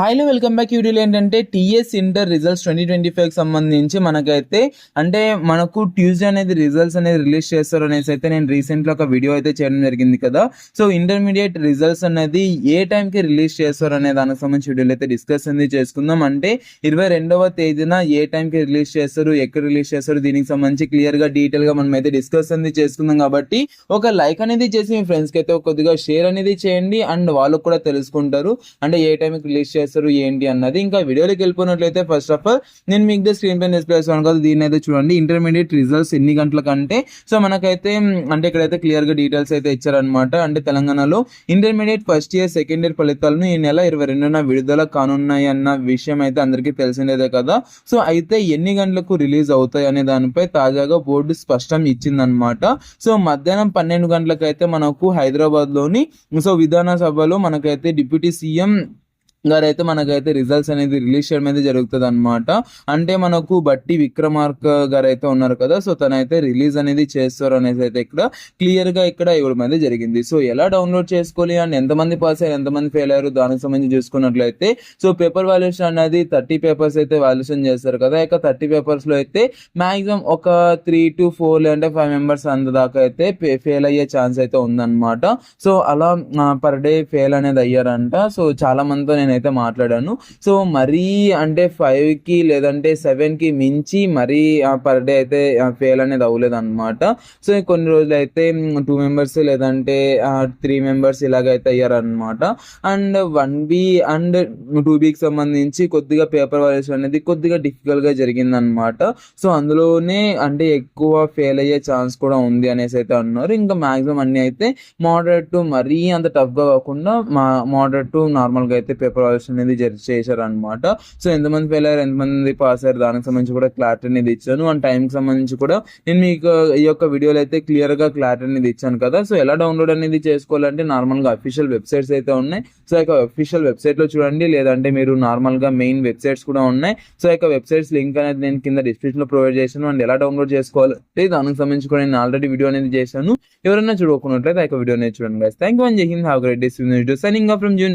హాయ్లో welcome back. వీడియోలో ఏంటంటే TS inter results 2025కి సంబంధించి మనకైతే అంటే మనకు ట్యూస్డే అనేది రిజల్ట్స్ అనేది రిలీజ్ చేస్తారు అనేసి అయితే నేను రీసెంట్గా ఒక వీడియో అయితే చేయడం జరిగింది కదా. సో ఇంటర్మీడియట్ రిజల్ట్స్ అనేది ఏ టైంకి రిలీజ్ చేస్తారు అనే దానికి సంబంధించి వీడియోలో అయితే డిస్కస్ అనేది చేసుకుందాం. అంటే 22వ తేదీన ఏ టైంకి రిలీజ్ చేస్తారు, ఎక్కడ రిలీజ్ చేస్తారు, దీనికి సంబంధించి క్లియర్గా డీటెయిల్గా మనం అయితే డిస్కస్ అనేది చేసుకుందాం. కాబట్టి ఒక లైక్ అనేది చేసి మీ ఫ్రెండ్స్కి అయితే కొద్దిగా షేర్ అనేది చేయండి అండ్ వాళ్ళకు కూడా తెలుసుకుంటారు అంటే ఏ టైంకి రిలీజ్ చేస్తారు ఏంటి అన్నది. ఇంకా వీడియోలోకి వెళ్ళిపోయినట్లయితే ఫస్ట్ ఆఫ్ ఆల్ నేను మీకు స్క్రీన్ పైన డిస్ప్లే చేస్తాను కదా, దీన్ని అయితే చూడండి. ఇంటర్మీడియట్ రిజల్ట్స్ ఎన్ని గంటలకంటే సో మనకైతే అంటే ఇక్కడైతే క్లియర్ గా డీటెయిల్స్ అయితే ఇచ్చారనమాట. అంటే తెలంగాణలో intermediate first year second year ఫలితాలను ఈ నెల 22న విడుదల కానున్నాయి అన్న విషయం అయితే అందరికీ తెలిసిందే కదా. సో అయితే ఎన్ని గంటలకు రిలీజ్ అవుతాయి అనే దానిపై తాజాగా బోర్డు స్పష్టం ఇచ్చిందనమాట. సో మధ్యాహ్నం 12 గంటలకైతే మనకు హైదరాబాద్ లోని సో విధానసభలో మనకైతే డిప్యూటీ సీఎం గారైతే మనకైతే రిజల్ట్స్ అనేది రిలీజ్ చేయడం అయితే జరుగుతుంది అనమాట. అంటే మనకు బట్టి విక్రమార్క గారు అయితే ఉన్నారు కదా, సో తనైతే రిలీజ్ అనేది చేస్తారు అనేసి అయితే ఇక్కడ క్లియర్ గా ఇక్కడ ఇవ్వడం అయితే జరిగింది. సో ఎలా డౌన్లోడ్ చేసుకోవాలి అండ్ ఎంతమంది పాస్ అయ్యారు, ఎంతమంది ఫెయిల్ అయ్యారు దానికి సంబంధించి చూసుకున్నట్లయితే సో పేపర్ వాల్యుయేషన్ అనేది 30 పేపర్స్ అయితే వాల్యుయేషన్ చేస్తారు కదా. ఇక 30 పేపర్స్ లో అయితే మాక్సిమం ఒక 3 to 4 లేదంటే 5 మెంబర్స్ అంత దాకా అయితే ఫెయిల్ అయ్యే ఛాన్స్ అయితే ఉందన్నమాట. సో అలా పర్ డే ఫెయిల్ అనేది అయ్యారంట. సో చాలా మందితో నేనైతే మాట్లాడాను. సో మరీ అంటే 5కి లేదంటే 7కి మించి మరీ పర్ డే అయితే ఫెయిల్ అనేది అవ్వలేదు అనమాట. సో కొన్ని రోజులు అయితే 2 మెంబర్స్ లేదంటే 3 మెంబర్స్ ఇలాగైతే అయ్యారనమాట. అండ్ 1B అండ్ 2Bకి సంబంధించి కొద్దిగా పేపర్ వాల్యుయేషన్ అనేది కొద్దిగా డిఫికల్ట్ గా జరిగిందనమాట. సో అందులోనే అంటే ఎక్కువ ఫెయిల్ అయ్యే ఛాన్స్ కూడా ఉంది అనేసి అయితే అన్నారు. ఇంకా మాక్సిమం అన్ని అయితే మోడరేట్ టు మరీ అంత టఫ్ గా కాకుండా మోడరేట్ టు నార్మల్ గా అయితే పేపర్ వాల్యుయేషన్ అనేది చేశారు అనమాట. సో ఎంతమంది ఫెయిల్ అయ్యారు, ఎంతమంది పాస్ అయ్యారు దానికి సంబంధించి కూడా క్లారిటీ అనేది ఇచ్చాను. అండ్ టైంకి సంబంధించి కూడా నేను మీకు ఈ యొక్క వీడియోలో అయితే క్లియర్ గా క్లారిటీ అనేది ఇచ్చాను కదా. సో ఎలా డౌన్లోడ్ అనేది చేసుకోవాలంటే నార్మల్ గా అఫీషియల్ వెబ్సైట్స్ అయితే ఉన్నాయి. సో ఇక అఫీషియల్ వెబ్సైట్ లో చూడండి, లేదంటే మీరు నార్మల్ గా మెయిన్ వెబ్సైట్స్ కూడా ఉన్నాయి. సో ఇక వెబ్సైట్స్ లింక్ అనేది నేను కింద డిస్క్రిప్షన్ లో ప్రొవైడ్ చేశాను. అండ్ ఎలా డౌన్లోడ్ చేసుకోవాలంటే దానికి సంబంధించి కూడా నేను ఆల్రెడీ వీడియో అనేది చేశాను. ఎవరైనా చూడకున్నట్లయితే ఆ వీడియో అనేది చూడండి. థ్యాంక్ యూ అండ్ జై Hind. Have great day. Signing off from June.